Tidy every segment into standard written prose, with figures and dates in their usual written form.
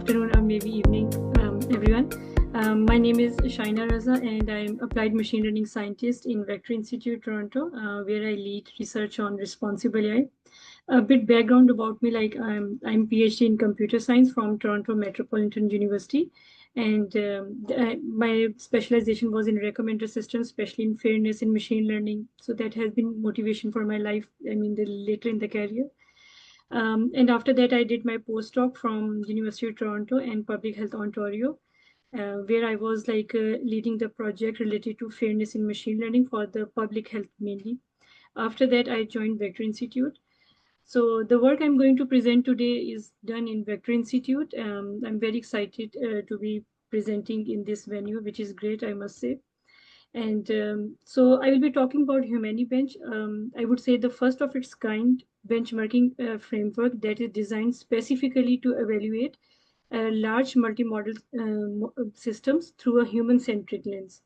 afternoon or maybe evening, everyone. My name is Shaina Raza, and I'm applied machine learning scientist in Vector Institute, Toronto, where I lead research on responsible AI. A bit background about me, like I'm PhD in computer science from Toronto Metropolitan University, and my specialization was in recommender systems, especially in fairness in machine learning. So that has been motivation for my life. I mean, later in the career. And after that, I did my postdoc from University of Toronto and Public Health Ontario, where I was leading the project related to fairness in machine learning for the public health mainly. After that, I joined Vector Institute. So the work I'm going to present today is done in Vector Institute. I'm very excited to be presenting in this venue, which is great, I must say. And so I will be talking about HumaniBench. I would say the first of its kind benchmarking framework that is designed specifically to evaluate large multimodal systems through a human-centric lens.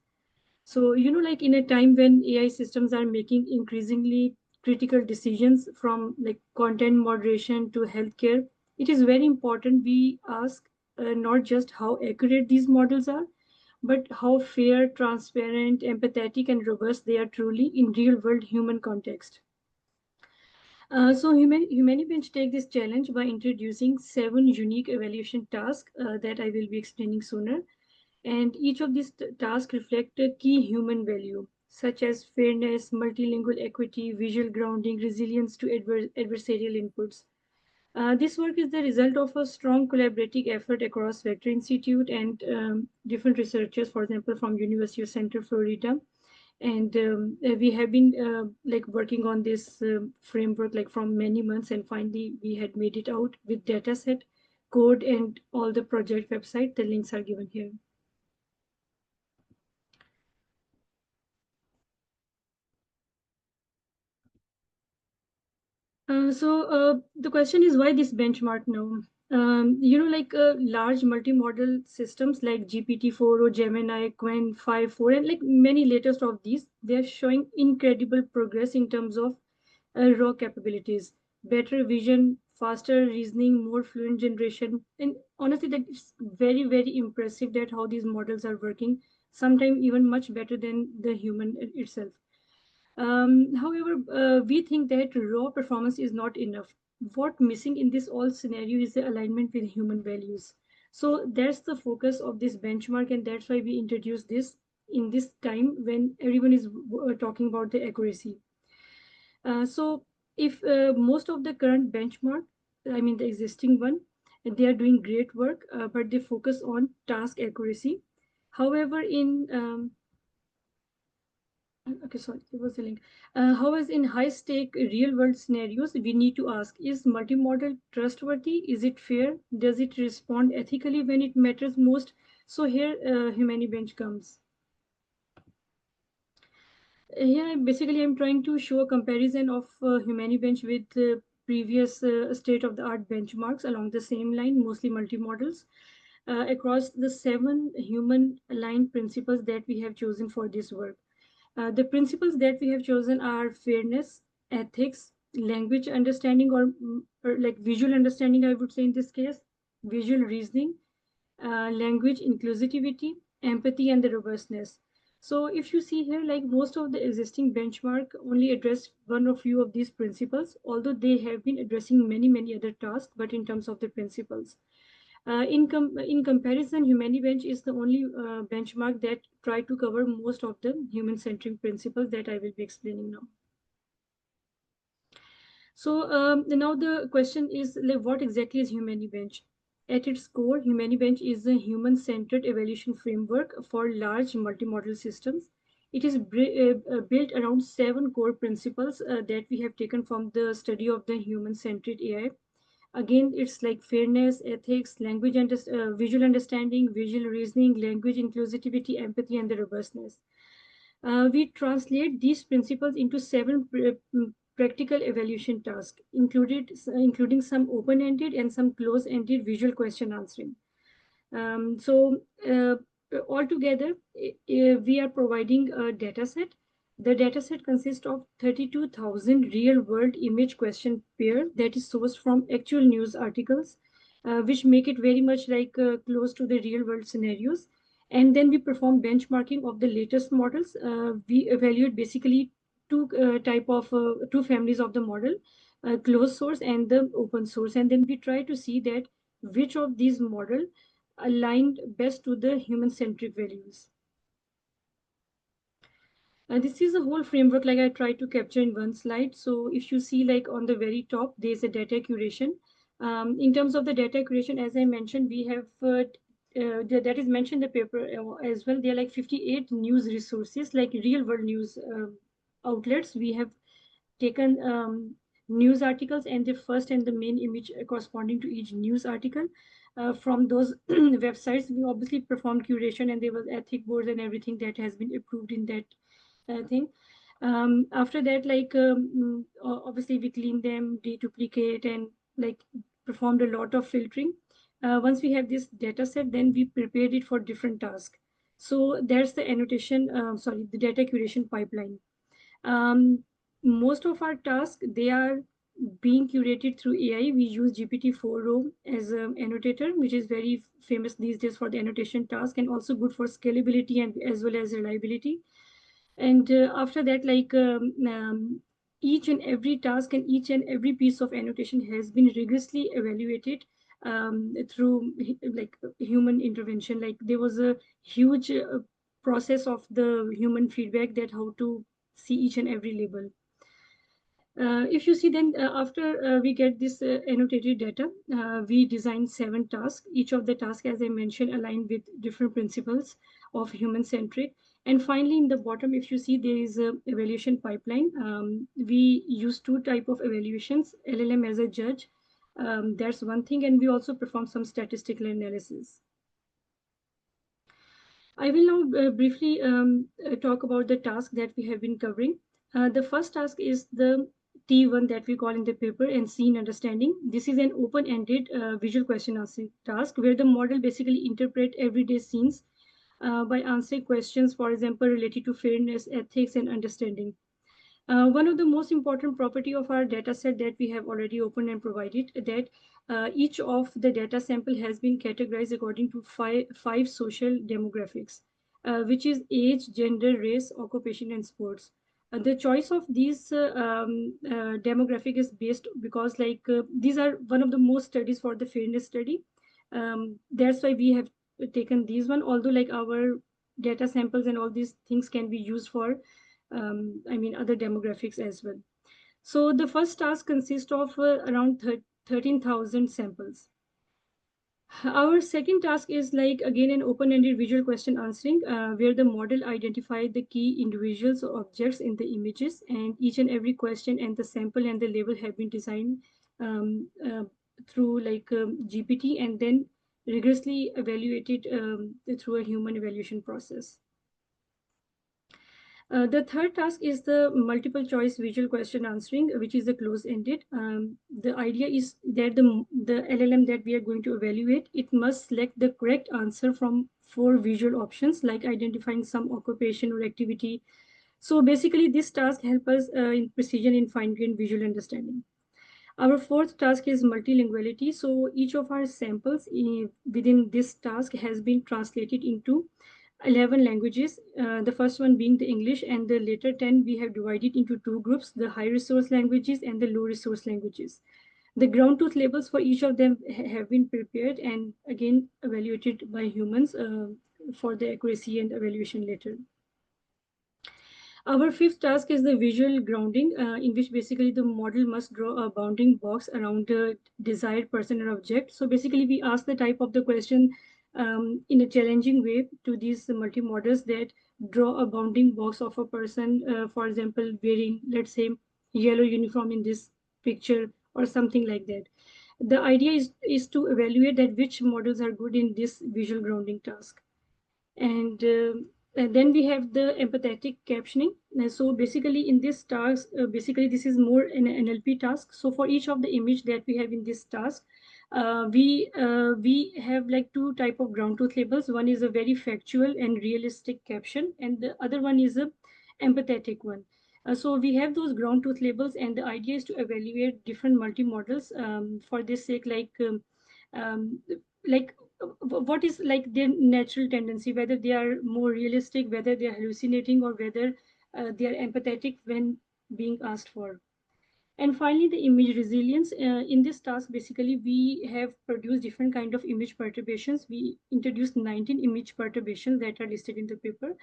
So, like in a time when AI systems are making increasingly critical decisions from like content moderation to healthcare, it is very important we ask not just how accurate these models are, but how fair, transparent, empathetic, and robust they are truly in real world human context. So HumaniBench take this challenge by introducing 7 unique evaluation tasks that I will be explaining sooner. And each of these tasks reflect a key human value, such as fairness, multilingual equity, visual grounding, resilience to adversarial inputs. This work is the result of a strong collaborative effort across Vector Institute and different researchers, for example, from University of Central Florida. And we have been working on this framework like from many months, and finally we had made it out with dataset, code, and all the project website. The links are given here. So the question is why this benchmark now? Large multimodal systems like GPT-4 or Gemini, Qwen 5.4, and like many latest of these, they're showing incredible progress in terms of raw capabilities, better vision, faster reasoning, more fluent generation. And honestly, that is very, very impressive that how these models are working, sometimes even much better than the human itself. However, we think that raw performance is not enough. What missing in this all scenario is the alignment with human values. So that's the focus of this benchmark, and that's why we introduced this in this time when everyone is talking about the accuracy. So if most of the current benchmark, I mean the existing one, they are doing great work, but they focus on task accuracy. However, in okay, sorry, it was the link. However, in high-stake real-world scenarios, we need to ask: is multimodal trustworthy? Is it fair? Does it respond ethically when it matters most? So here, HumaniBench comes. Here, basically, I'm trying to show a comparison of HumaniBench with previous state-of-the-art benchmarks along the same line, mostly multimodals, across the 7 human-aligned principles that we have chosen for this work. The principles that we have chosen are fairness, ethics, language understanding, or like visual understanding, I would say in this case, visual reasoning, language inclusivity, empathy, and the robustness. So if you see here, like most of the existing benchmark only address one or few of these principles, although they have been addressing many, many other tasks, but in terms of the principles. In comparison, HumaniBench is the only benchmark that try to cover most of the human-centric principles that I will be explaining now. So now the question is, like, what exactly is HumaniBench? At its core, HumaniBench is a human-centered evaluation framework for large multimodal systems. It is built around 7 core principles that we have taken from the study of the human-centered AI. Again, it's like fairness, ethics, language, visual understanding, visual reasoning, language inclusivity, empathy, and the robustness. We translate these principles into 7 practical evaluation tasks, including some open-ended and some close-ended visual question answering. Altogether, we are providing a data set. The dataset consists of 32,000 real-world image question pair that is sourced from actual news articles which make it very much like close to the real world scenarios. And then we perform benchmarking of the latest models. We evaluate basically two families of the model, closed source and the open source. And then we try to see that which of these model aligned best to the human-centric values. This is a whole framework like I tried to capture in one slide. So if you see like on the very top, there's a data curation. In terms of the data curation, as I mentioned, we have that is mentioned in the paper as well. There are like 58 news resources, like real world news outlets. We have taken news articles and the first and the main image corresponding to each news article. From those websites, we obviously performed curation, and there was ethic boards and everything that has been approved in that thing. After that, like obviously we clean them, deduplicate, and like performed a lot of filtering. Once we have this data set, then we prepared it for different tasks. So there's the annotation, the data curation pipeline. Um, Most of our tasks, they are being curated through AI. We use GPT-4o as an annotator, which is very famous these days for the annotation task, and also good for scalability and as well as reliability. And after that, like each and every task and each and every piece of annotation has been rigorously evaluated through like human intervention. Like there was a huge process of the human feedback that how to see each and every label. If you see, then after we get this annotated data, we design 7 tasks. Each of the tasks, as I mentioned, aligned with different principles of human-centric. And finally, in the bottom, if you see, there is a evaluation pipeline. We use 2 type of evaluations, LLM as a judge. That's one thing, and we also perform some statistical analysis. I will now briefly talk about the task that we have been covering. The first task is the T1 that we call in the paper and scene understanding. This is an open-ended visual question answering task where the model basically interpret everyday scenes by answering questions, for example, related to fairness, ethics, and understanding. One of the most important property of our data set that we have already opened and provided that each of the data sample has been categorized according to five social demographics, which is age, gender, race, occupation, and sports. The choice of these demographic is based because like these are one of the most studies for the fairness study. That's why we have taken these one, although like our data samples and all these things can be used for other demographics as well. So the first task consists of around 13,000 samples. Our second task is like again an open-ended visual question answering where the model identified the key individuals or objects in the images, and each and every question and the sample and the label have been designed through like GPT and then rigorously evaluated through a human evaluation process. The third task is the multiple choice visual question answering, which is the close-ended. The idea is that the LLM that we are going to evaluate, it must select the correct answer from 4 visual options, like identifying some occupation or activity. So basically, this task helps us in precision in fine-grained visual understanding. Our fourth task is multilinguality. So each of our samples within this task has been translated into 11 languages, the first one being the English, and the later 10 we have divided into 2 groups, the high resource languages and the low resource languages. The ground truth labels for each of them have been prepared and again evaluated by humans for the accuracy and evaluation later. Our fifth task is the visual grounding, in which basically the model must draw a bounding box around the desired person or object. So basically we ask the type of the question in a challenging way to these multi-models that draw a bounding box of a person, for example, wearing, let's say, yellow uniform in this picture or something like that. The idea is to evaluate that which models are good in this visual grounding task. And then we have the empathetic captioning. So basically in this task, basically this is more an NLP task. So for each of the image that we have in this task, we have like 2 type of ground truth labels. One is a very factual and realistic caption, and the other one is a empathetic one. So we have those ground truth labels, and the idea is to evaluate different multi-models. For this sake, like like what is like their natural tendency, whether they are more realistic, whether they are hallucinating, or whether they are empathetic when being asked for. And finally, the image resilience. In this task, basically, we have produced different kind of image perturbations. We introduced 19 image perturbations that are listed in the paper.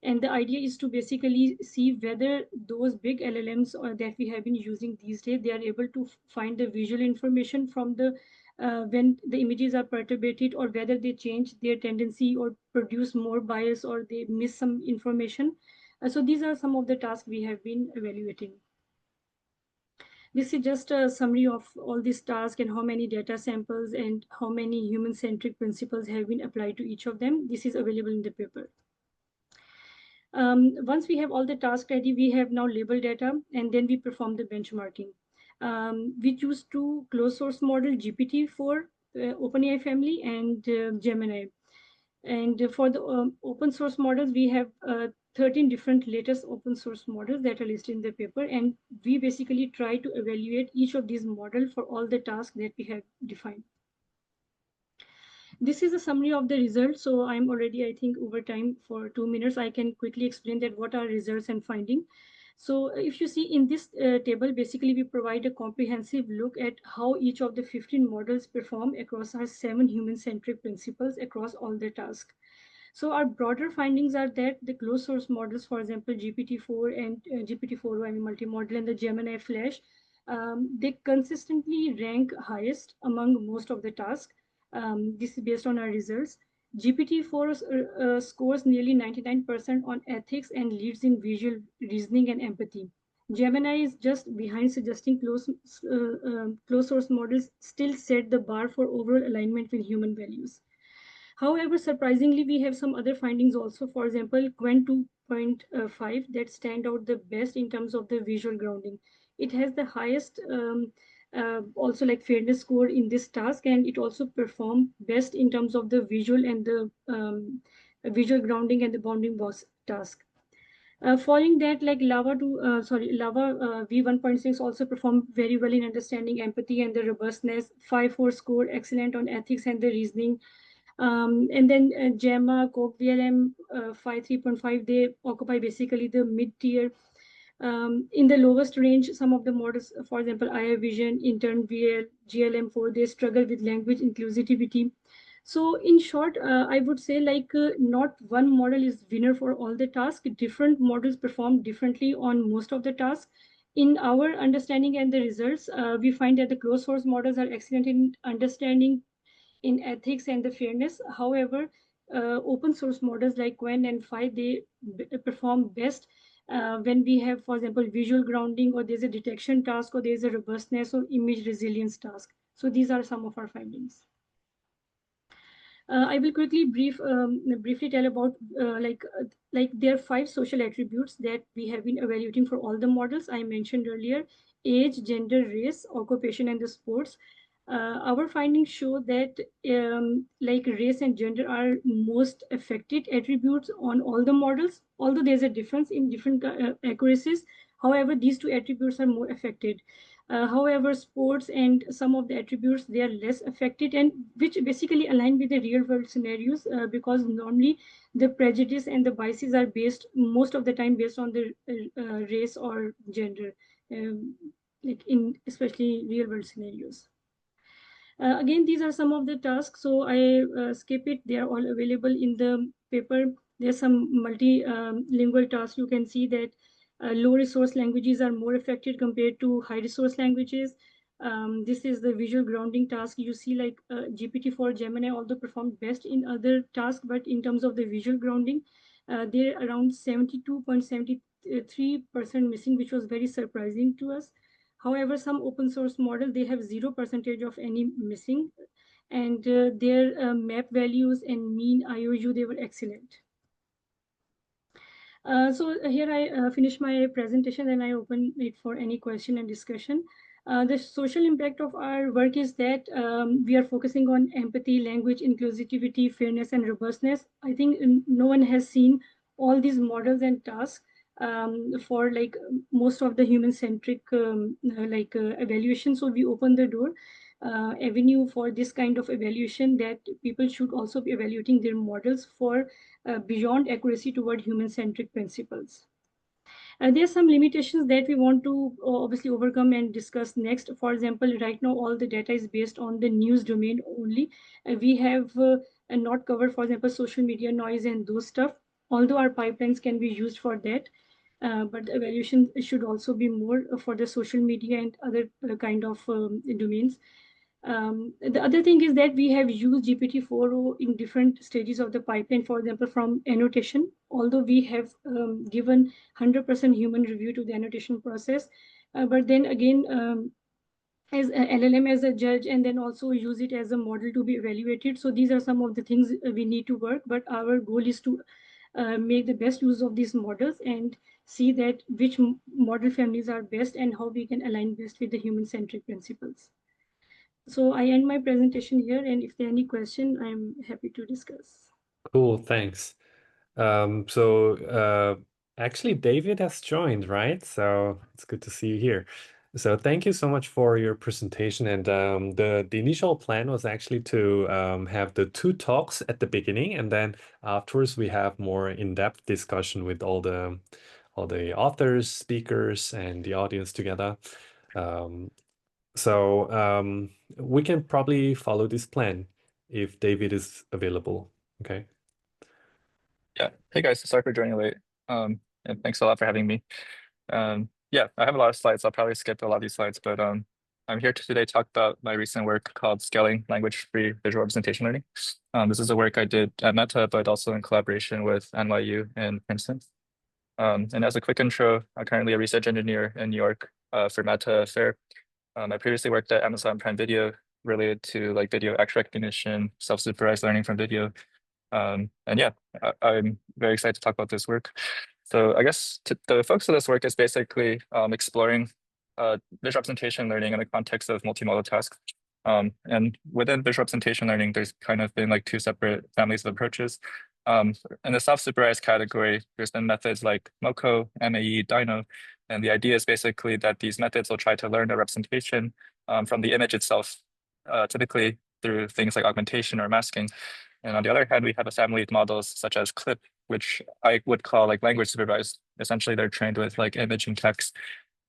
And the idea is to basically see whether those big LLMs that we have been using these days, they are able to find the visual information from the when the images are perturbated, or whether they change their tendency or produce more bias, or they miss some information. So these are some of the tasks we have been evaluating. This is just a summary of all these tasks and how many data samples and how many human-centric principles have been applied to each of them. This is available in the paper. Once we have all the tasks ready, we have now labeled data, and then we perform the benchmarking. We choose two closed source model, GPT-4, OpenAI family, and Gemini. And for the open source models, we have 13 different latest open source models that are listed in the paper. And we basically try to evaluate each of these models for all the tasks that we have defined. This is a summary of the results. So I'm already, I think, over time for 2 minutes. I can quickly explain that what are results and finding. So if you see in this table, basically we provide a comprehensive look at how each of the 15 models perform across our 7 human-centric principles across all the tasks. So our broader findings are that the closed source models, for example, GPT-4 and GPT-4, I mean Multimodal, and the Gemini Flash, they consistently rank highest among most of the tasks. This is based on our results. GPT-4 scores nearly 99% on ethics and leads in visual reasoning and empathy. Gemini is just behind, suggesting closed source models still set the bar for overall alignment with human values. However, surprisingly, we have some other findings also. For example, Quen 2.5 that stand out the best in terms of the visual grounding. It has the highest also like fairness score in this task, and it also performed best in terms of the visual and the visual grounding and the bounding box task. Following that, like Lava V1.6 also performed very well in understanding empathy and the robustness. 5.4 score, excellent on ethics and the reasoning. And then Gemma, Coke, VLM 3.5, they occupy basically the mid-tier. In the lowest range, some of the models, for example, AI Vision, Intern, GLM4, they struggle with language inclusivity. So in short, I would say like not one model is winner for all the tasks. Different models perform differently on most of the tasks. In our understanding and the results, we find that the closed source models are excellent in understanding, in ethics and the fairness. However, open source models like Quen and Phi, they perform best when we have, for example, visual grounding, or there's a detection task, or there's a robustness or image resilience task. So these are some of our findings. I will quickly briefly tell about like there are 5 social attributes that we have been evaluating for all the models I mentioned earlier: age, gender, race, occupation, and the sports. Our findings show that like race and gender are most affected attributes on all the models, although there's a difference in different accuracies. However, these 2 attributes are more affected. However, sports and some of the attributes, they are less affected, and which basically align with the real world scenarios, because normally the prejudice and the biases are based most of the time based on the race or gender, like in especially real world scenarios. Again, these are some of the tasks, so I skip it. They are all available in the paper. There's some multilingual tasks. You can see that low resource languages are more affected compared to high resource languages. This is the visual grounding task. You see like GPT-4, Gemini, although performed best in other tasks, but in terms of the visual grounding, they're around 72.73% missing, which was very surprising to us. However, some open source model, they have 0% of any missing, and their map values and mean IOU, they were excellent. So here I finish my presentation, and I open it for any question and discussion. The social impact of our work is that we are focusing on empathy, language inclusivity, fairness, and robustness. I think no one has seen all these models and tasks for like most of the human-centric evaluation. So we open the door. avenue for this kind of evaluation, that people should also be evaluating their models for beyond accuracy toward human-centric principles. There are some limitations that we want to obviously overcome and discuss next. For example, right now all the data is based on the news domain only. We have not covered, for example, social media noise and those stuff, although our pipelines can be used for that. But the evaluation should also be more for the social media and other kind of domains. The other thing is that we have used GPT-4o in different stages of the pipeline, for example, from annotation, although we have given 100% human review to the annotation process, but then again, as a LLM as a judge, and then also use it as a model to be evaluated. So these are some of the things we need to work, but our goal is to make the best use of these models and see that which model families are best and how we can align best with the human-centric principles. So I end my presentation here, and if there are any question, I'm happy to discuss. Cool, thanks. Actually David has joined, right? So it's good to see you here. So thank you so much for your presentation. And the initial plan was actually to have the two talks at the beginning, and then afterwards we have more in-depth discussion with all the authors, speakers, and the audience together. We can probably follow this plan if David is available. Okay. Yeah. Hey guys, sorry for joining late. And thanks a lot for having me. Yeah, I have a lot of slides. I'll probably skip a lot of these slides, but I'm here to today talk about my recent work called Scaling Language-Free Visual Representation Learning. This is a work I did at Meta, but also in collaboration with NYU and Princeton. And as a quick intro, I'm currently a research engineer in New York for Meta Fair. I previously worked at Amazon Prime Video related to like video action recognition, self-supervised learning from video. And yeah, I'm very excited to talk about this work. So I guess the focus of this work is basically exploring visual representation learning in the context of multimodal tasks. And within visual representation learning, there's kind of been like two separate families of approaches. In the self-supervised category, there's been methods like MoCo, MAE, Dino, and the idea is basically that these methods will try to learn a representation from the image itself, typically through things like augmentation or masking. And on the other hand, we have a family of models such as CLIP, which I would call like language supervised. Essentially, they're trained with like image and text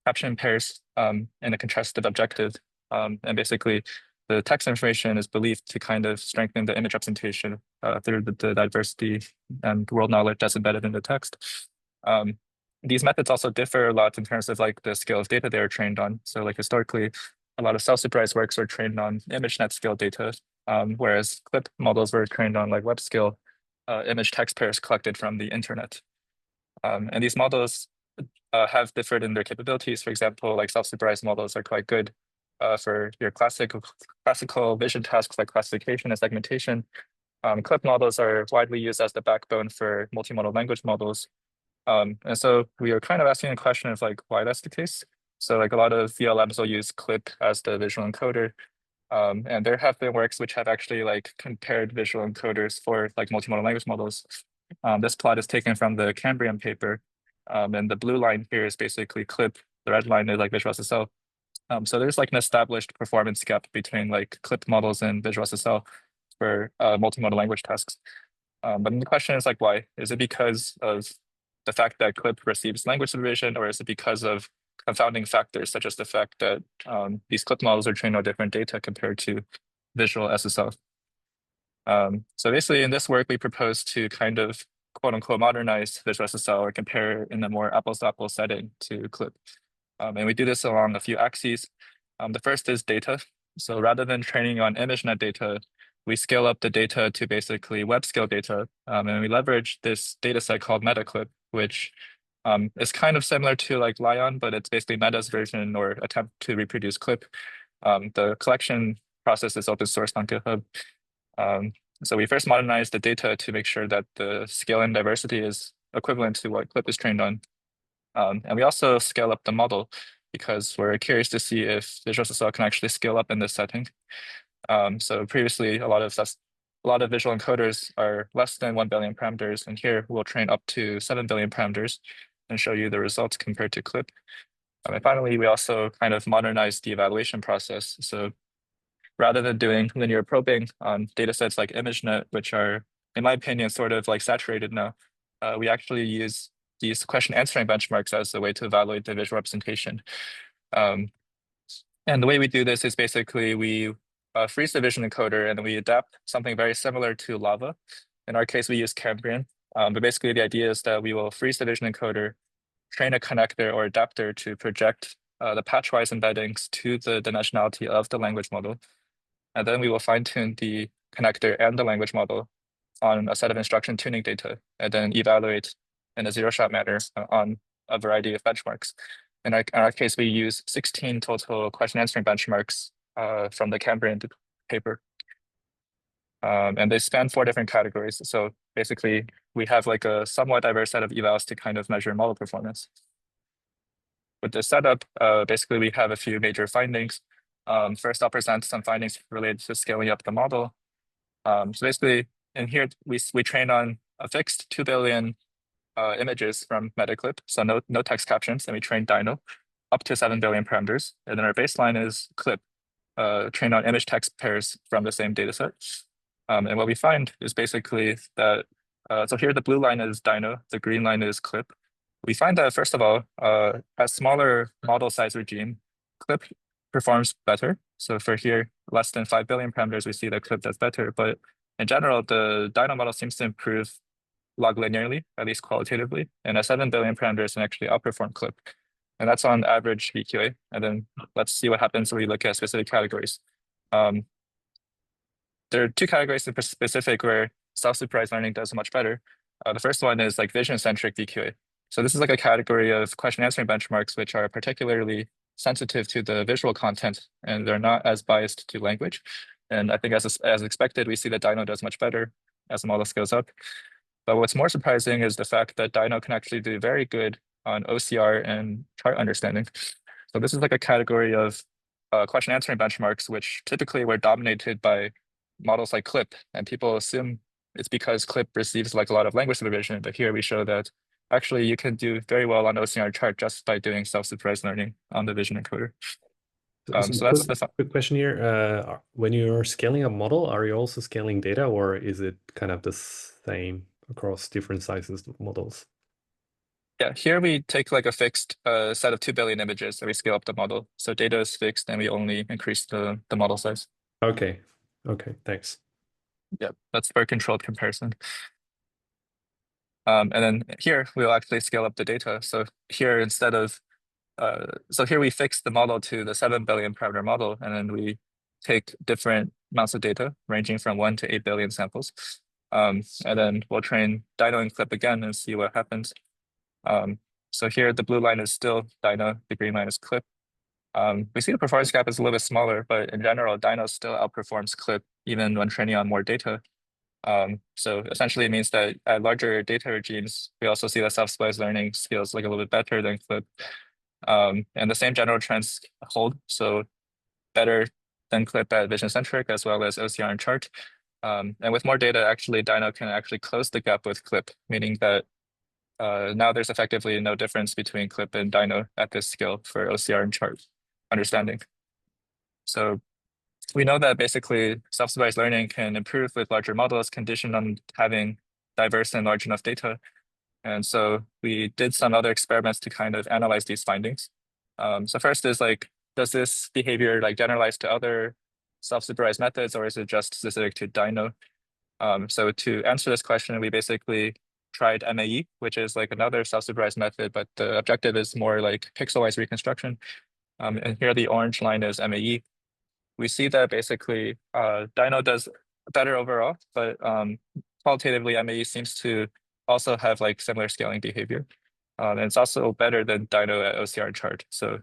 caption pairs in a contrastive objective. And basically, the text information is believed to kind of strengthen the image representation through the diversity and world knowledge that's embedded in the text. These methods also differ a lot in terms of like the scale of data they are trained on. So like historically, a lot of self-supervised works are trained on ImageNet scale data, whereas CLIP models were trained on like web scale image text pairs collected from the internet. And these models have differed in their capabilities. For example, like self-supervised models are quite good for your classical vision tasks like classification and segmentation. CLIP models are widely used as the backbone for multimodal language models. And so we are kind of asking a question of like why that's the case. So like a lot of VLMs will use CLIP as the visual encoder. And there have been works which have actually like compared visual encoders for like multimodal language models. This plot is taken from the Cambrian paper. And the blue line here is basically CLIP. The red line is like Visual SSL. So there's like an established performance gap between like CLIP models and Visual SSL for multimodal language tasks. But then the question is like, why? Is it because of the fact that CLIP receives language supervision, or is it because of confounding factors such as the fact that these CLIP models are trained on different data compared to Visual SSL? So basically in this work, we propose to kind of quote unquote modernize Visual SSL or compare in a more apples to apples setting to CLIP. And we do this along a few axes. The first is data. So rather than training on ImageNet data, we scale up the data to basically web scale data. And we leverage this data set called MetaClip, which is kind of similar to like Lion, but it's basically Meta's version or attempt to reproduce CLIP. The collection process is open source on GitHub. So we first modernized the data to make sure that the scale and diversity is equivalent to what CLIP is trained on. And we also scale up the model because we're curious to see if Visual SSL can actually scale up in this setting. So previously, a lot of visual encoders are less than 1 billion parameters, and here we'll train up to 7 billion parameters and show you the results compared to CLIP. And finally, we also kind of modernized the evaluation process. So rather than doing linear probing on data sets like ImageNet, which are, in my opinion, sort of like saturated now, we actually use these question answering benchmarks as a way to evaluate the visual representation. And the way we do this is basically we freeze the vision encoder and we adapt something very similar to Lava. In our case, we use Cambrian. But basically, the idea is that we will freeze the vision encoder, train a connector or adapter to project the patchwise embeddings to the dimensionality of the language model. And then we will fine-tune the connector and the language model on a set of instruction tuning data, and then evaluate in a zero-shot manner on a variety of benchmarks. In our case, we use 16 total question answering benchmarks from the Cambrian paper. And they span 4 different categories. So basically, we have like a somewhat diverse set of evals to kind of measure model performance. With this setup, basically, we have a few major findings. First, I'll present some findings related to scaling up the model. So basically, in here, we train on a fixed 2 billion images from Metaclip, so no text captions, and we train Dino up to 7 billion parameters. And then our baseline is Clip, trained on image text pairs from the same dataset. And what we find is basically that, so here the blue line is Dino, the green line is Clip. We find that, first of all, a smaller model size regime, Clip performs better. So for here, less than 5 billion parameters, we see that Clip does better. But in general, the Dino model seems to improve log linearly, at least qualitatively, and at 7 billion parameters can actually outperform Clip. And that's on average VQA. And then let's see what happens when we look at specific categories. There are 2 categories in specific where self-supervised learning does much better. The first one is like vision-centric VQA. So this is like a category of question answering benchmarks which are particularly sensitive to the visual content, and they're not as biased to language. And I think as expected, we see that Dino does much better as the model scales up. But what's more surprising is the fact that Dino can actually do very good on OCR and chart understanding. So this is like a category of question answering benchmarks, which typically were dominated by models like Clip, and people assume it's because Clip receives like a lot of language supervision. But here we show that actually you can do very well on OCR chart just by doing self-supervised learning on the vision encoder. So that's the quick question here. When you're scaling a model, are you also scaling data, or is it kind of the same across different sizes of models? Yeah, here we take like a fixed set of 2 billion images and we scale up the model. So data is fixed and we only increase the model size. Okay, thanks. Yeah, that's for controlled comparison. And then here we'll actually scale up the data. So here instead of, so here we fix the model to the 7 billion parameter model, and then we take different amounts of data ranging from 1 to 8 billion samples. And then we'll train Dino and Clip again and see what happens. So here the blue line is still Dino, the green line is Clip. We see the performance gap is a little bit smaller, but in general, Dino still outperforms Clip even when training on more data. So essentially it means that at larger data regimes, we also see that self-supervised learning scales like a little bit better than Clip. And the same general trends hold. So better than Clip at vision-centric as well as OCR and chart. And with more data, actually Dino can actually close the gap with Clip, meaning that now there's effectively no difference between Clip and Dino at this scale for OCR and chart understanding. So we know that basically self-supervised learning can improve with larger models conditioned on having diverse and large enough data. And so we did some other experiments to kind of analyze these findings. So first is like, does this behavior like generalize to other self-supervised methods, or is it just specific to Dino? So to answer this question, we basically tried MAE, which is like another self-supervised method, but the objective is more like pixel-wise reconstruction. And here the orange line is MAE. We see that basically Dino does better overall, but qualitatively MAE seems to also have like similar scaling behavior. And it's also better than Dino at OCR chart. So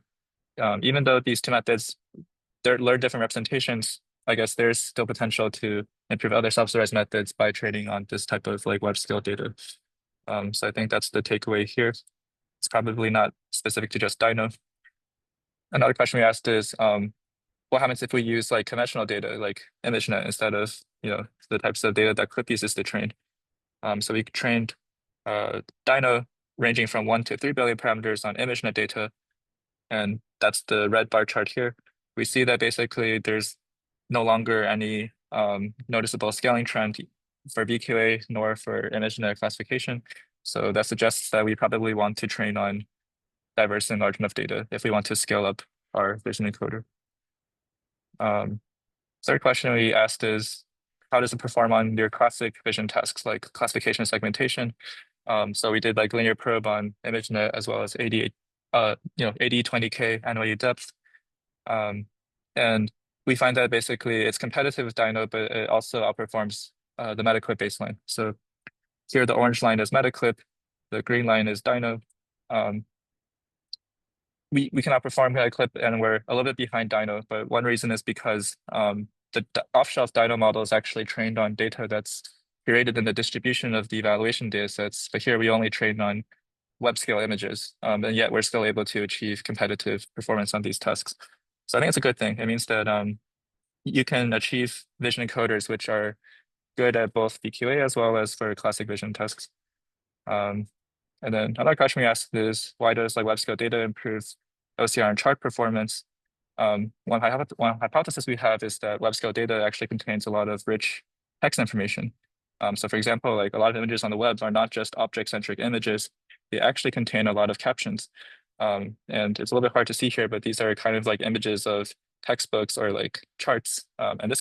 even though these 2 methods, they learn different representations, I guess there's still potential to improve other self-supervised methods by training on this type of like web scale data. So I think that's the takeaway here. It's probably not specific to just Dino. Another question we asked is, what happens if we use like conventional data like ImageNet instead of the types of data that Clip uses to train? So we trained Dino ranging from 1 to 3 billion parameters on ImageNet data, and that's the red bar chart here. We see that basically there's no longer any noticeable scaling trend for VQA nor for ImageNet classification. So that suggests that we probably want to train on diverse and large enough data if we want to scale up our vision encoder. Third question we asked is, how does it perform on your classic vision tasks like classification and segmentation? So we did like linear probe on ImageNet as well as 80/20K NYU depth. And we find that basically it's competitive with Dino, but it also outperforms the Metaclip baseline. So here the orange line is Metaclip, the green line is Dino. We can outperform Metaclip and we're a little bit behind Dino, but one reason is because the off-shelf Dino model is actually trained on data that's curated in the distribution of the evaluation data sets, but here we only train on web scale images, and yet we're still able to achieve competitive performance on these tasks. So I think it's a good thing. It means that you can achieve vision encoders which are good at both VQA as well as for classic vision tasks. And then another question we asked is, why does like web scale data improve OCR and chart performance? One hypothesis we have is that web scale data actually contains a lot of rich text information. So for example, like a lot of images on the web are not just object-centric images, they actually contain a lot of captions. And it's a little bit hard to see here, but these are kind of like images of textbooks or like charts. And this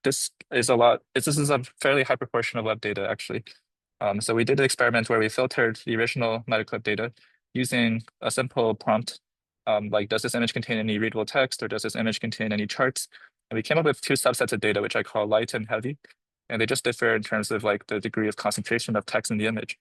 is a fairly high proportion of web data actually. So we did an experiment where we filtered the original Metaclip data using a simple prompt, like does this image contain any readable text or does this image contain any charts? And we came up with two subsets of data, which I call light and heavy. And they just differ in terms of like the degree of concentration of text in the image.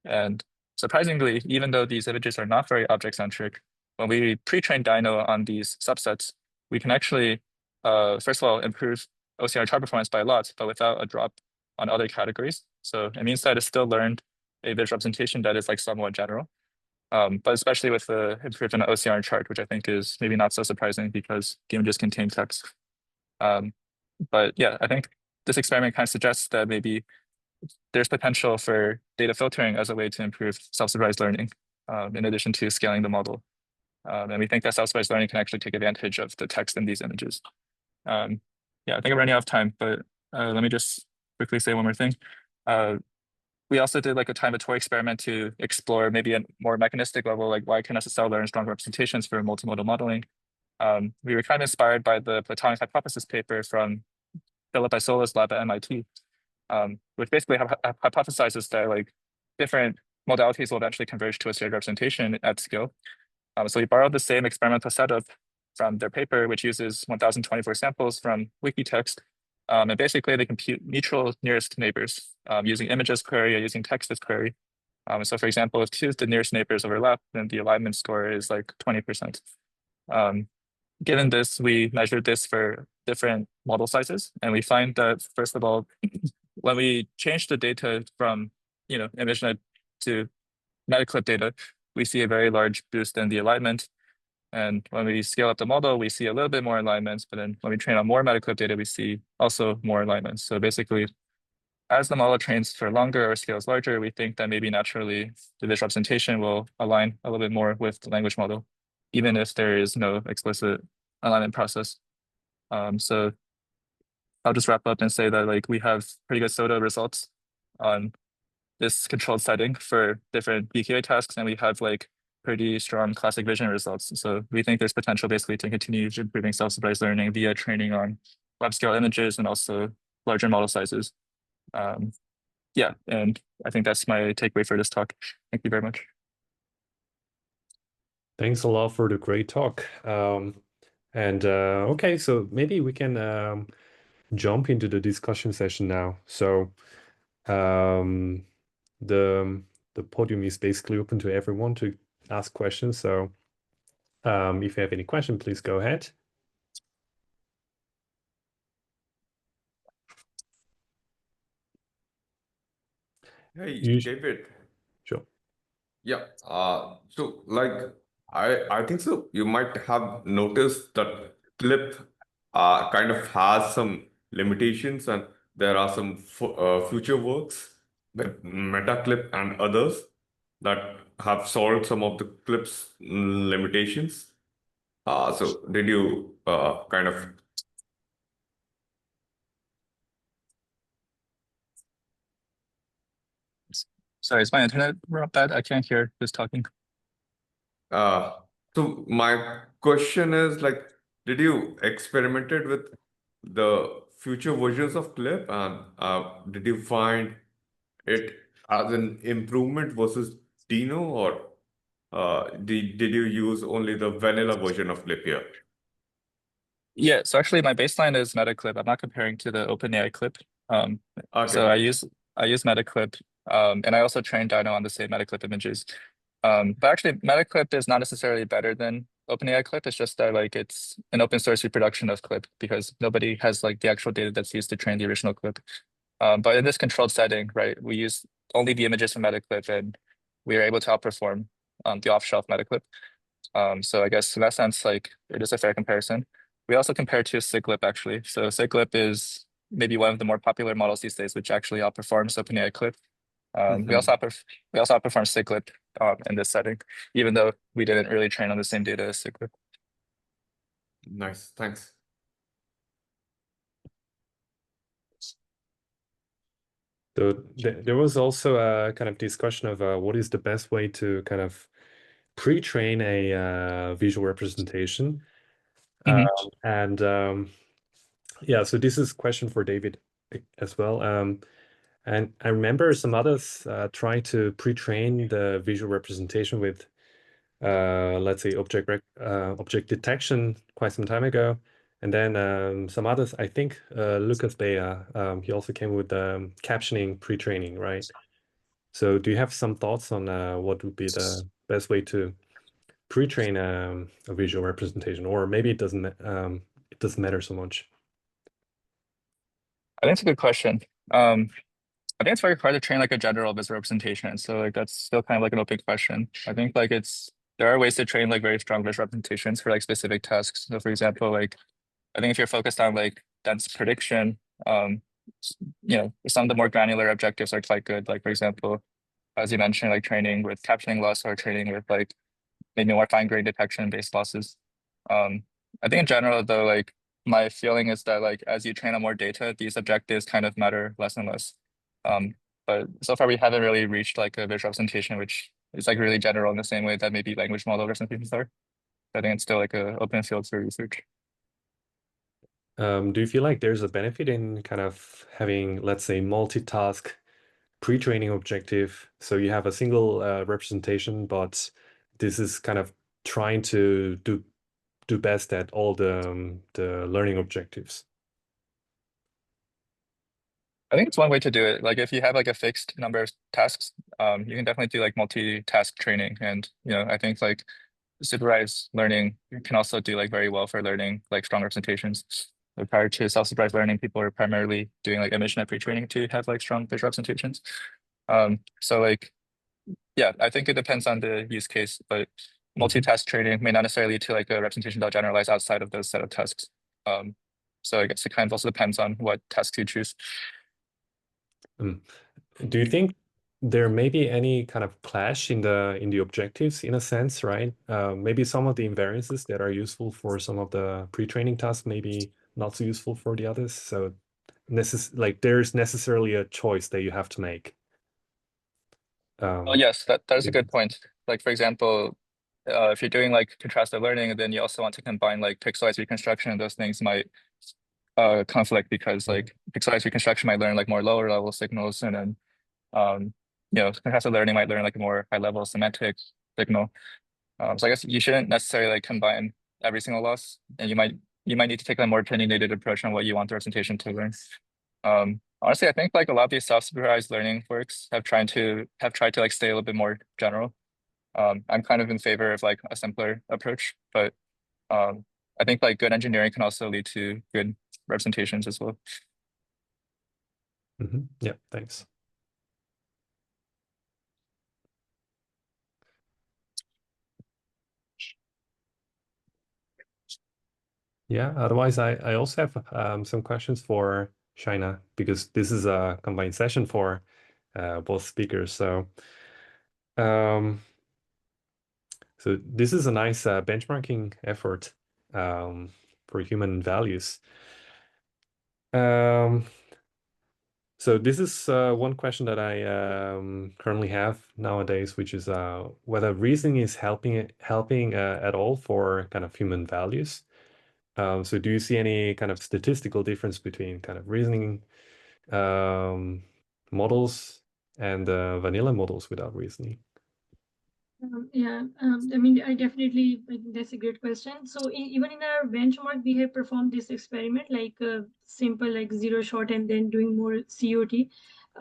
And surprisingly, even though these images are not very object-centric, when we pre-train Dino on these subsets, we can actually, first of all, improve OCR chart performance by a lot, but without a drop on other categories. So it means that it still learned a visual representation that is like somewhat general, but especially with the improvement of OCR and chart, which I think is maybe not so surprising because the images contain text. But yeah, I think this experiment kind of suggests that maybe there's potential for data filtering as a way to improve self-supervised learning, in addition to scaling the model. And we think that self-supervised learning can actually take advantage of the text in these images. Yeah, I think I'm running out of time, but let me just quickly say one more thing. We also did like a time of toy experiment to explore maybe a more mechanistic level, like why can SSL learn strong representations for multimodal modeling? We were kind of inspired by the Platonic hypothesis paper from Philip Isola's lab at MIT, which basically hypothesizes that like different modalities will eventually converge to a shared representation at scale. So we borrowed the same experimental setup from their paper, which uses 1,024 samples from Wikitext. And basically they compute mutual nearest neighbors using image as query or using text as query. So for example, if two of the nearest neighbors overlap, then the alignment score is like 20%. Given this, we measured this for different model sizes, and we find that, first of all, when we change the data from ImageNet to Metaclip data, we see a very large boost in the alignment. And when we scale up the model, we see a little bit more alignments, but then when we train on more Metaclip data, we see also more alignments. So basically, as the model trains for longer or scales larger, we think that maybe naturally the visual representation will align a little bit more with the language model, even if there is no explicit alignment process. So I'll just wrap up and say that like we have pretty good SOTA results on this controlled setting for different VQA tasks, and we have like pretty strong classic vision results. So we think there's potential basically to continue improving self-supervised learning via training on web scale images and also larger model sizes. Yeah, and I think that's my takeaway for this talk. Thank you very much. Thanks a lot for the great talk. Okay, so maybe we can jump into the discussion session now. So the podium is basically open to everyone to ask questions. So if you have any question, please go ahead. Hey, You David. Sure. Yeah. So like I think so. You might have noticed that clip kind of has some limitations, and there are some future works like MetaClip and others that have solved some of the clip's limitations. So did you kind of Sorry, is my internet bad? I can't hear who's talking. So my question is like, did you experimented with the future versions of Clip, and did you find it as an improvement versus Dino, or did you use only the vanilla version of Clip here? Yeah, so actually my baseline is MetaClip. I'm not comparing to the OpenAI clip. So Okay. I use MetaClip, and I also trained Dino on the same MetaClip images. But actually MetaClip is not necessarily better than OpenAI clip. It's just that like it's an open source reproduction of clip because nobody has like the actual data that's used to train the original clip. But in this controlled setting, right, we use only the images from MetaClip and we are able to outperform the off-shelf MetaClip. So I guess in that sense, like it is a fair comparison. We also compare to SIGLIP actually. So SIGLIP is maybe one of the more popular models these days, which actually outperforms OpenAI Clip. We also outperform SIGLIP in this setting, even though we didn't really train on the same data as SIGLIP. Nice, thanks. So there was also a kind of discussion of what is the best way to kind of pre-train a visual representation. Yeah, so this is a question for David as well. And I remember some others try to pre-train the visual representation with, let's say, object detection quite some time ago. And then some others, I think Lucas Bea, he also came with captioning pre-training, right? So do you have some thoughts on what would be the best way to pre-train a visual representation, or maybe it doesn't matter so much? I think it's a good question. I think it's very hard to train like a general visual representation. So like that's still kind of like an open question. I think like there are ways to train like very strong visual representations for like specific tasks. So for example, like I think if you're focused on like dense prediction, some of the more granular objectives are quite good. Like for example, as you mentioned, like training with captioning loss or training with like maybe more fine-grained detection-based losses. I think in general, though, like my feeling is that like as you train on more data, these objectives kind of matter less and less. But so far we haven't really reached like a visual representation which is like really general in the same way that maybe language model representations are. I think it's still like an open field for research. Do you feel like there's a benefit in kind of having, let's say, multitask pre-training objective? So you have a single representation, but this is kind of trying to do best at all the learning objectives. I think it's one way to do it. Like if you have like a fixed number of tasks, you can definitely do like multitask training. And I think like supervised learning can also do like very well for learning like strong representations. So prior to self-supervised learning, people were primarily doing like ImageNet pre-training to have like strong visual representations. So like, yeah, I think it depends on the use case, but multitask training may not necessarily lead to like a representation that'll generalize outside of those set of tasks. So I guess it kind of also depends on what tasks you choose. Do you think there may be any kind of clash in the objectives in a sense, right? Maybe some of the invariances that are useful for some of the pre-training tasks maybe not so useful for the others. So there's necessarily a choice that you have to make. Oh yes, that is a good point. Like for example, if you're doing like contrastive learning, then you also want to combine like pixelized reconstruction, and those things might conflict because like pixelized reconstruction might learn like more lower level signals, and then contrastive learning might learn like a more high level semantic signal. So I guess you shouldn't necessarily like combine every single loss, and you might need to take a more opinionated approach on what you want the representation to learn. Honestly, I think like a lot of these self-supervised learning works have tried to like stay a little bit more general. I'm kind of in favor of like a simpler approach, but I think like good engineering can also lead to good representations as well. Yeah, thanks. Yeah, otherwise I also have some questions for Shaina because this is a combined session for both speakers. So this is a nice benchmarking effort for human values. So this is one question that I currently have nowadays, which is whether reasoning is helping at all for kind of human values. So do you see any kind of statistical difference between kind of reasoning models and vanilla models without reasoning? Yeah, I mean, I definitely, that's a great question. So even in our benchmark, we have performed this experiment, like simple, like zero shot and then doing more COT.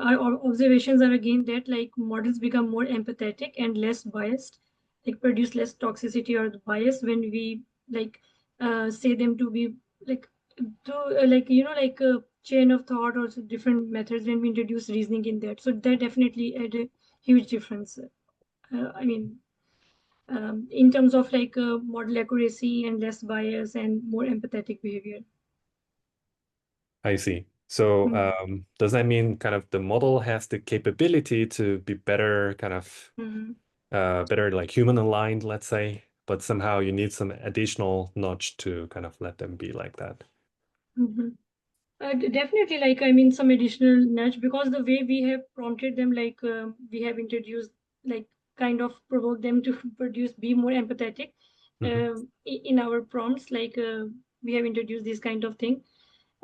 Our observations are again that like models become more empathetic and less biased, like produce less toxicity or bias when we like say them to be like to like like a chain of thought or different methods when we introduce reasoning in that. So that definitely had a huge difference. I mean, in terms of like model accuracy and less bias and more empathetic behavior. I see. So Mm-hmm. does that mean kind of the model has the capability to be better, kind of Mm-hmm. better like human aligned, let's say, but somehow you need some additional nudge to kind of let them be like that? Mm-hmm. Definitely, like I mean, some additional nudge because the way we have prompted them, like we have introduced, like kind of provoke them to produce, be more empathetic in our prompts. Like we have introduced this kind of thing.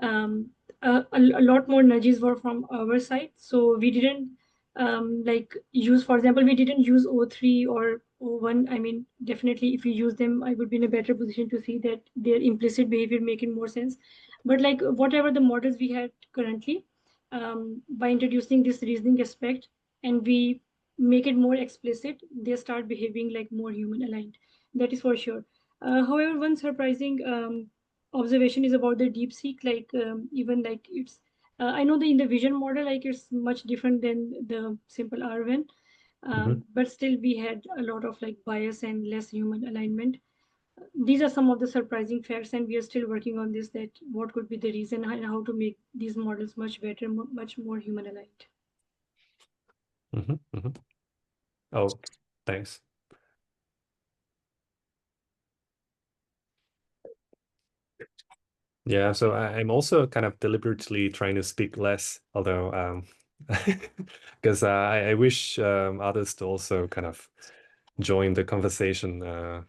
um, a lot more nudges were from our side. So we didn't like use, for example, we didn't use O3 or O1. I mean, definitely if we use them, I would be in a better position to see that their implicit behavior making more sense. But like whatever the models we had currently, by introducing this reasoning aspect and we make it more explicit, they start behaving like more human aligned. That is for sure. However, one surprising observation is about the deep seek, like even like it's I know the in the vision model like it's much different than the simple rven, but still we had a lot of like bias and less human alignment. These are some of the surprising facts and we are still working on this, that what could be the reason and how to make these models much better, much more human aligned. Oh, thanks. Yeah, so I'm also kind of deliberately trying to speak less, although because I wish others to also kind of join the conversation.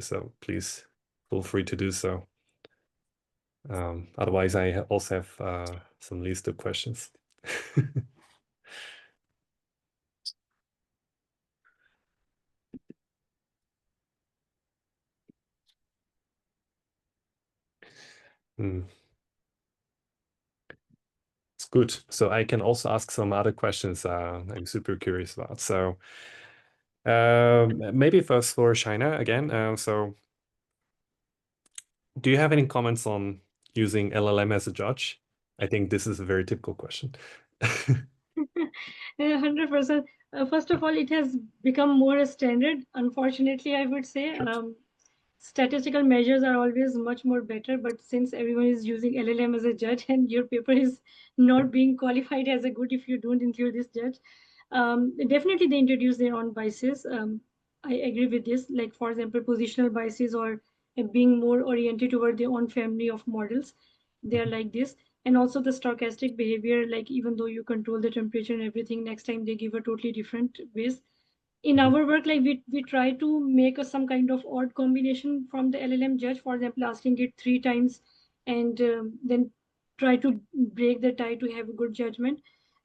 So please feel free to do so. Otherwise, I also have some list of questions. It's good. So I can also ask some other questions I'm super curious about. So maybe first for Shaina again. So do you have any comments on using LLM as a judge? I think this is a very typical question. 100%. First of all, it has become more a standard, unfortunately, I would say. Statistical measures are always much more better, but since everyone is using LLM as a judge and your paper is not being qualified as a good if you don't include this judge, definitely they introduce their own biases. I agree with this, like for example, positional biases or being more oriented toward their own family of models. They are like this. And also the stochastic behavior, like even though you control the temperature and everything, next time they give a totally different base. In our work, like we try to make some kind of odd combination from the LLM judge, for example, asking it 3 times and then try to break the tie to have a good judgment.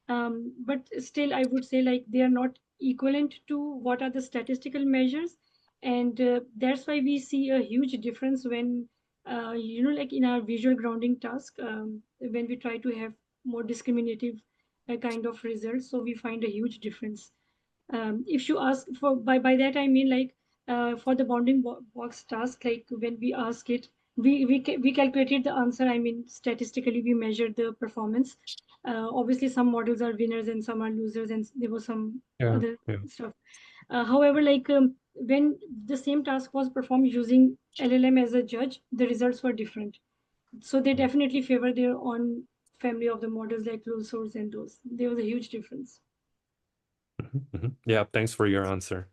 But still, I would say like they are not equivalent to what are the statistical measures. And that's why we see a huge difference when, like in our visual grounding task, when we try to have more discriminative kind of results. So we find a huge difference. If you ask for, by that I mean like for the bounding box task, like when we ask it, we calculated the answer. I mean, statistically we measured the performance. Obviously some models are winners and some are losers and there was some other stuff. However, like when the same task was performed using LLM as a judge, the results were different. So they definitely favor their own family of the models, like closed source and those. There was a huge difference. Yeah, thanks for your answer.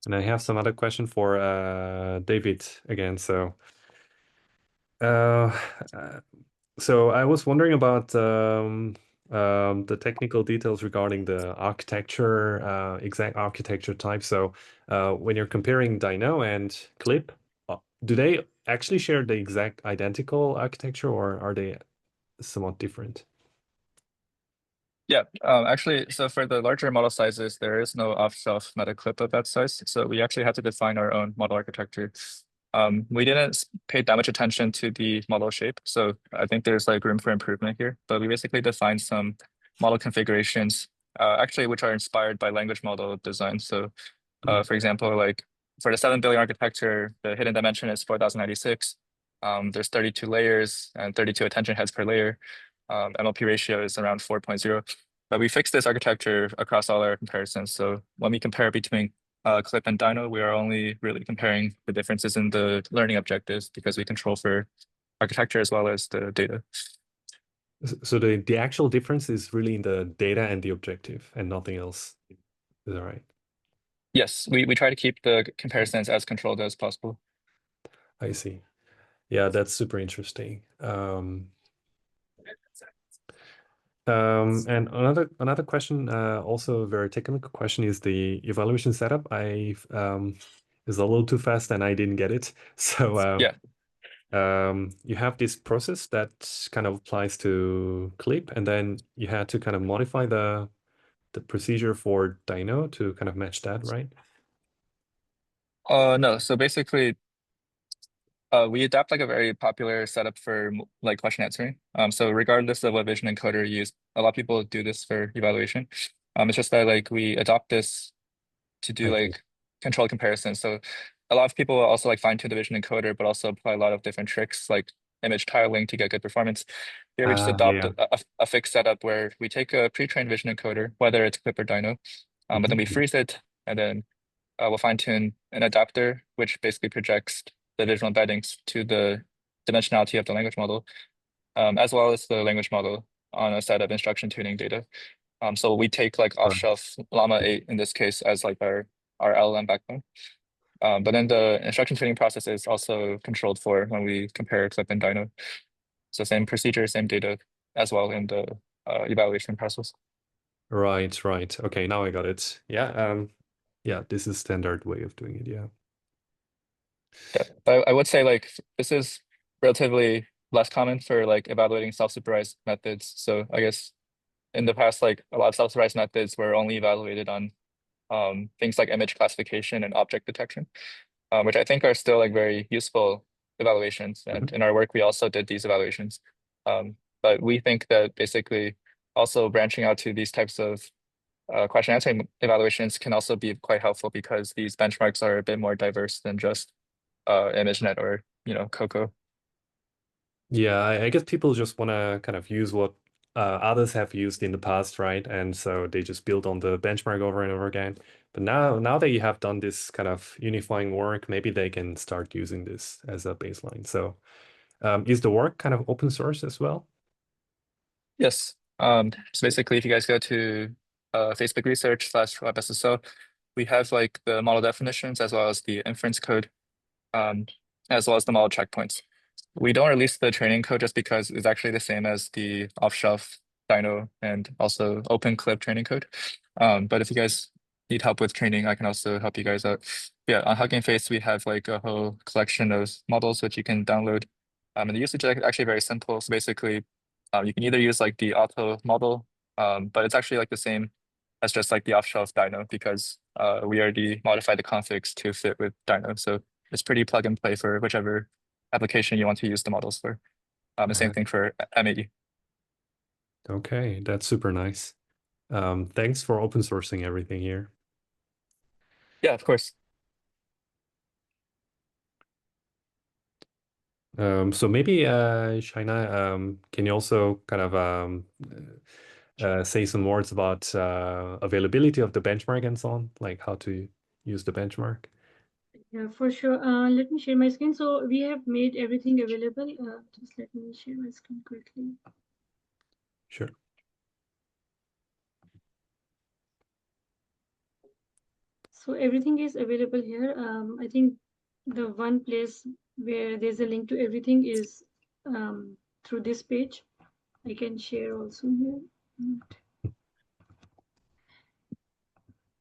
And I have some other question for David again. So So I was wondering about the technical details regarding the architecture, exact architecture type. So when you're comparing Dino and Clip, do they actually share the exact identical architecture, or are they somewhat different? Yeah, actually, so for the larger model sizes, there is no off-shelf meta clip of that size. So we actually had to define our own model architecture. We didn't pay that much attention to the model shape, so I think there's like room for improvement here. But we basically defined some model configurations, actually, which are inspired by language model design. So, for example, like for the 7 billion architecture, the hidden dimension is 4096. There's 32 layers and 32 attention heads per layer. MLP ratio is around 4.0. But we fixed this architecture across all our comparisons. So when we compare between Clip and Dino, we are only really comparing the differences in the learning objectives because we control for architecture as well as the data. So the actual difference is really in the data and the objective and nothing else. Is that right? Yes, we try to keep the comparisons as controlled as possible. I see. Yeah, that's super interesting. And another question, also a very technical question, is the evaluation setup. Is a little too fast and I didn't get it. So Yeah. you have this process that kind of applies to Clip, and then you had to kind of modify the procedure for Dino to kind of match that, right? No, so basically we adapt like a very popular setup for like question answering. So regardless of what vision encoder you use, a lot of people do this for evaluation. It's just that like we adopt this to do I see. like controlled comparisons. So a lot of people also like fine tune the vision encoder, but also apply a lot of different tricks like image tiling to get good performance. Here we just adopt Yeah. a fixed setup where we take a pre-trained vision encoder, whether it's Clip or Dino, but then we freeze it, and then we'll fine tune an adapter, which basically projects the visual embeddings to the dimensionality of the language model, as well as the language model on a set of instruction tuning data. So we take like off-shelf Llama 8 in this case as like our LLM backbone. But then the instruction tuning process is also controlled for when we compare Clip and Dino. So same procedure, same data as well in the evaluation process. Right. Okay, now I got it. Yeah. Yeah, this is standard way of doing it. Yeah. Yeah, I would say like this is relatively less common for like evaluating self-supervised methods. So I guess in the past, like a lot of self-supervised methods were only evaluated on things like image classification and object detection, which I think are still like very useful evaluations. And in our work, we also did these evaluations. But we think that basically also branching out to these types of question answering evaluations can also be quite helpful because these benchmarks are a bit more diverse than just ImageNet or Coco. Yeah, I guess people just want to kind of use what others have used in the past, right? And so they just build on the benchmark over and over again. But now that you have done this kind of unifying work, maybe they can start using this as a baseline. So is the work kind of open source as well? Yes. So basically, if you guys go to Facebook research/WebSSO, we have like the model definitions as well as the inference code, as well as the model checkpoints. We don't release the training code just because it's actually the same as the off-shelf Dino and also open clip training code. But if you guys need help with training, I can also help you guys out. Yeah, on Hugging Face, we have like a whole collection of models which you can download. And the usage is actually very simple. So basically, you can either use like the auto model, but it's actually like the same as just like the off-shelf Dino because we already modified the configs to fit with Dino. So it's pretty plug and play for whichever application you want to use the models for. The same thing for MAE. Okay, that's super nice. Thanks for open sourcing everything here. Yeah, of course. So maybe Shaina, can you also kind of say some words about availability of the benchmark and so on, like how to use the benchmark? Yeah, for sure. Let me share my screen. So we have made everything available. Just let me share my screen quickly. Sure. So everything is available here. I think the one place where there's a link to everything is through this page. I can share also here.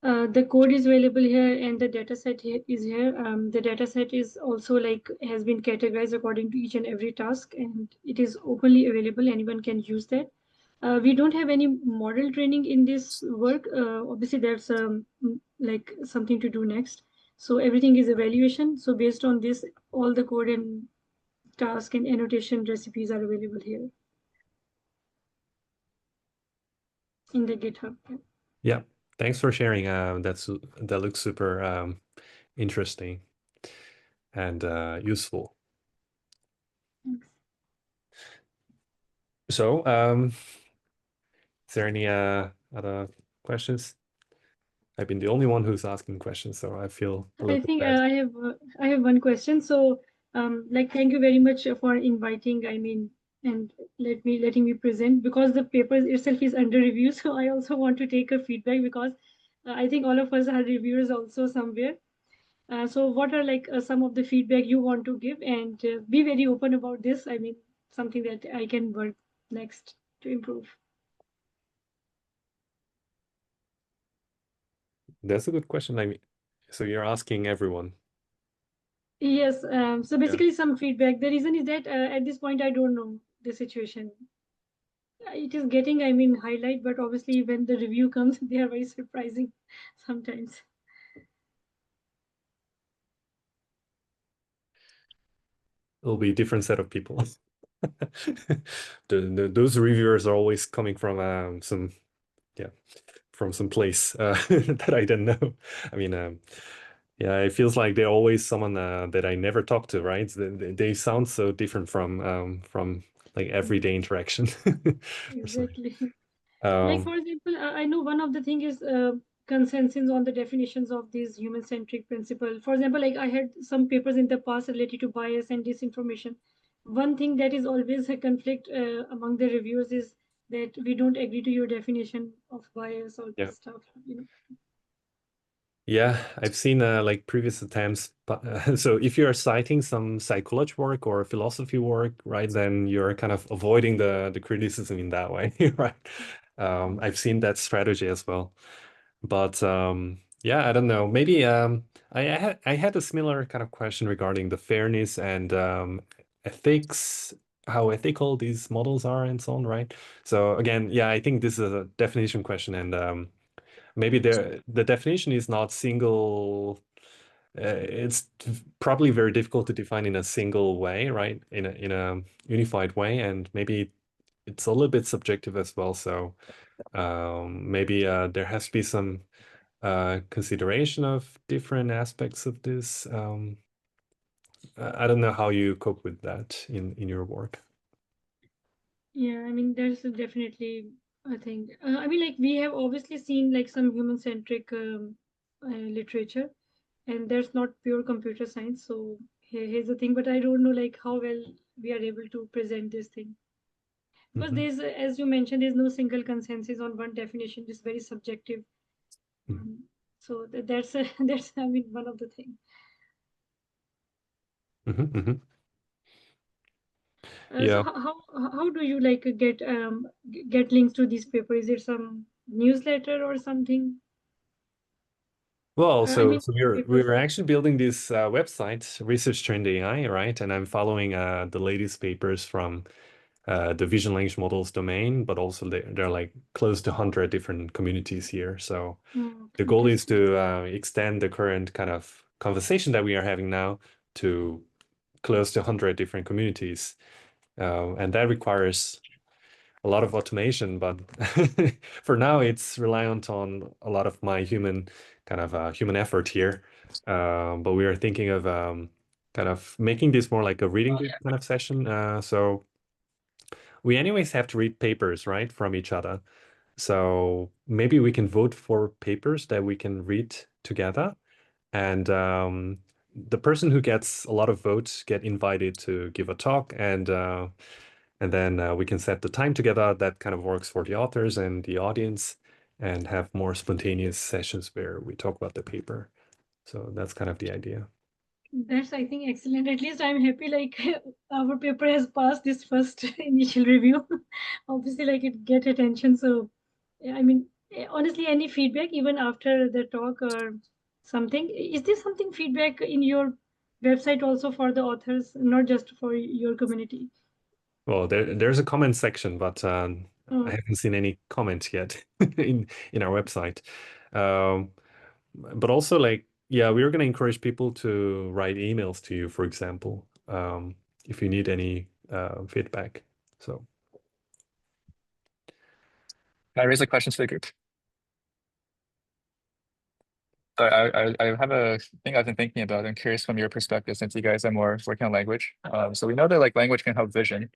The code is available here and the data set is here. The data set is also like has been categorized according to each and every task, and it is openly available. Anyone can use that. We don't have any model training in this work. Obviously, there's like something to do next. So everything is evaluation. So based on this, all the code and task and annotation recipes are available here in the GitHub. Yeah, thanks for sharing. That looks super interesting and useful. Thanks. So, is there any other questions? I've been the only one who's asking questions, so I feel a little I bit think bad. I have one question. So, like, thank you very much for inviting. I mean, and letting me present, because the paper itself is under review. So I also want to take a feedback, because I think all of us are reviewers also somewhere. So what are like some of the feedback you want to give, and be very open about this. I mean, something that I can work next to improve. That's a good question. I mean, so you're asking everyone. Yes. So basically, some feedback. The reason is that at this point, I don't know the situation. It is getting, I mean, highlight, but obviously when the review comes, they are very surprising sometimes. It'll be a different set of people. Those reviewers are always coming from some place that I didn't know. I mean, yeah, it feels like they're always someone that I never talked to, right? They sound so different from like everyday interaction. or something. Exactly. Like, for example, I know one of the thing is consensus on the definitions of these human-centric principle. For example, like I had some papers in the past related to bias and disinformation. One thing that is always a conflict among the reviewers is that we don't agree to your definition of bias or Yeah. stuff, you know. Yeah, I've seen like previous attempts. But, so if you're citing some psychology work or philosophy work, right, then you're kind of avoiding the criticism in that way, right? I've seen that strategy as well. But yeah, I don't know. Maybe I had a similar kind of question regarding the fairness and ethics, how ethical these models are and so on, right? So again, yeah, I think this is a definition question, and maybe the definition is not single. It's probably very difficult to define in a single way, right? In a unified way, and maybe it's a little bit subjective as well. So maybe there has to be some consideration of different aspects of this. I don't know how you cope with that in your work. Yeah, I mean, there's definitely, I think, I mean, like we have obviously seen like some human-centric literature, and there's not pure computer science. So here's the thing, but I don't know like how well we are able to present this thing. Because there's, as you mentioned, there's no single consensus on one definition. It's very subjective. So that's that's, I mean, one of the things. Yeah. So how do you like get links to these papers? Is there some newsletter or something? Well, I so mean, so we're papers. we're actually building this website, Research Trend AI, right? And I'm following the latest papers from the vision language models domain, but also there are like close to 100 different communities here. So Oh, the goal is fantastic. to extend the current kind of conversation that we are having now to close to 100 different communities. And that requires a lot of automation, but for now it's reliant on a lot of my human effort here. But we are thinking of kind of making this more like a reading group kind of session. So we anyways have to read papers, right, from each other. So maybe we can vote for papers that we can read together. And the person who gets a lot of votes get invited to give a talk, and then we can set the time together that kind of works for the authors and the audience, and have more spontaneous sessions where we talk about the paper. So that's kind of the idea. That's, I think, excellent. At least I'm happy, like, our paper has passed this first initial review. Obviously, like, it get attention. So, I mean, honestly, any feedback, even after the talk or something, is there something feedback in your website also for the authors, not just for your community? Well, there's a comment section, but I haven't seen any comments yet in our website. But also, like, yeah, we're going to encourage people to write emails to you, for example, if you need any feedback. So, Can I raise a question to the group? I have a thing I've been thinking about. I'm curious from your perspective, since you guys are more working on language. So we know that like language can help vision.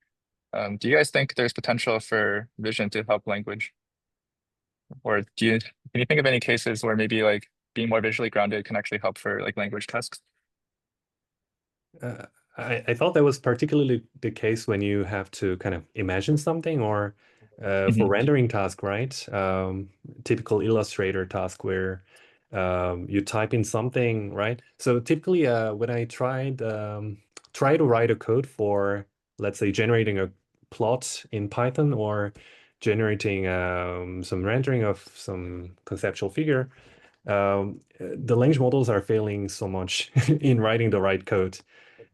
Do you guys think there's potential for vision to help language? Or can you think of any cases where maybe like being more visually grounded can actually help for like language tasks? I thought that was particularly the case when you have to kind of imagine something, or for rendering task, right? Typical Illustrator task where you type in something, right? So typically, when I try to write a code for, let's say, generating a plot in Python or generating some rendering of some conceptual figure, the language models are failing so much in writing the right code.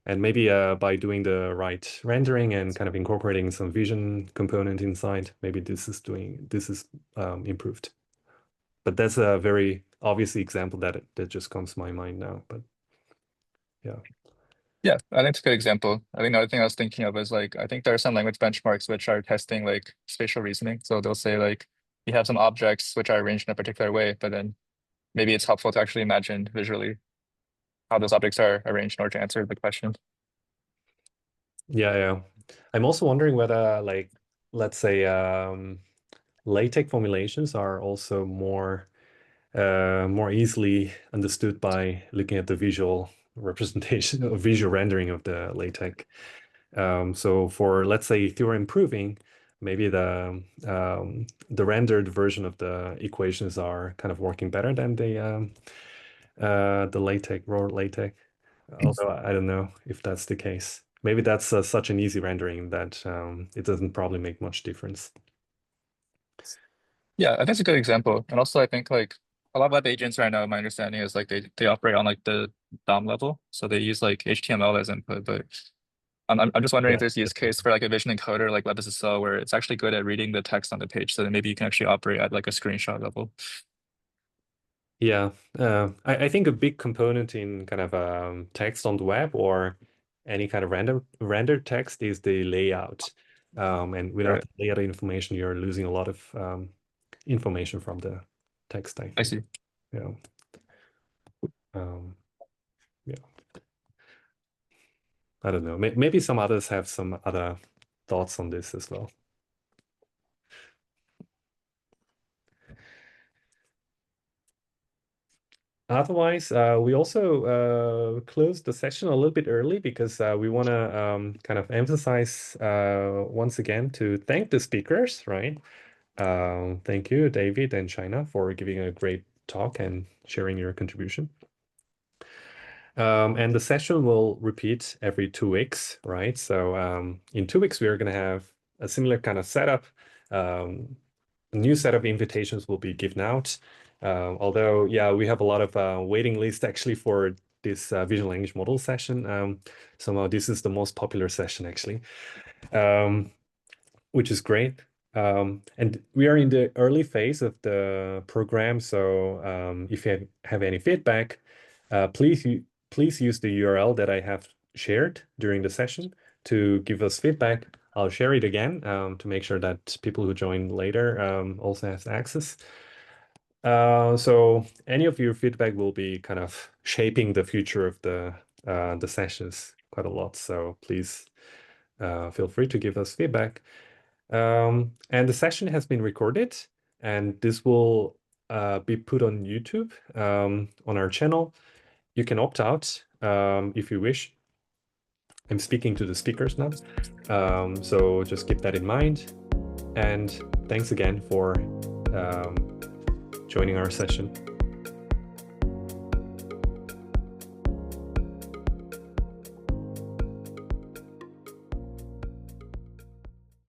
And maybe by doing the right rendering and kind of incorporating some vision component inside, maybe this is improved. But that's a very obvious example that just comes to my mind now. But yeah. Yeah, I think it's a good example. I think another thing I was thinking of is like, I think there are some language benchmarks which are testing like spatial reasoning. So they'll say like, you have some objects which are arranged in a particular way, but then maybe it's helpful to actually imagine visually how those objects are arranged in order to answer the question. Yeah. I'm also wondering whether, like, let's say LaTeX formulations are also more easily understood by looking at the visual representation or visual rendering of the LaTeX. So for, let's say, if you're improving, maybe the rendered version of the equations are kind of working better than the LaTeX, raw LaTeX. Although I don't know if that's the case. Maybe that's such an easy rendering that it doesn't probably make much difference. Yeah, I think it's a good example. And also I think like a lot of web agents right now, my understanding is like they operate on like the DOM level. So they use like HTML as input, but I'm just wondering if there's a use case for like a vision encoder like WebSSL where it's actually good at reading the text on the page. So then maybe you can actually operate at like a screenshot level. Yeah, I think a big component in kind of text on the web or any kind of rendered text is the layout. And without the layout information, you're losing a lot of information from the text, I think. I see. Yeah. Yeah. I don't know. Maybe some others have some other thoughts on this as well. Otherwise, we also closed the session a little bit early because we want to kind of emphasize once again to thank the speakers, right? Thank you, David and Shaina, for giving a great talk and sharing your contribution. And the session will repeat every 2 weeks, right? So in 2 weeks, we're going to have a similar kind of setup. A new set of invitations will be given out. Although, yeah, we have a lot of waiting list actually for this vision language model session. Somehow this is the most popular session actually, which is great. And we are in the early phase of the program. So if you have any feedback, please use the URL that I have shared during the session to give us feedback. I'll share it again to make sure that people who join later also have access. So any of your feedback will be kind of shaping the future of the sessions quite a lot. So please feel free to give us feedback. And the session has been recorded, and this will be put on YouTube on our channel. You can opt out if you wish. I'm speaking to the speakers now, so just keep that in mind. And thanks again for joining our session.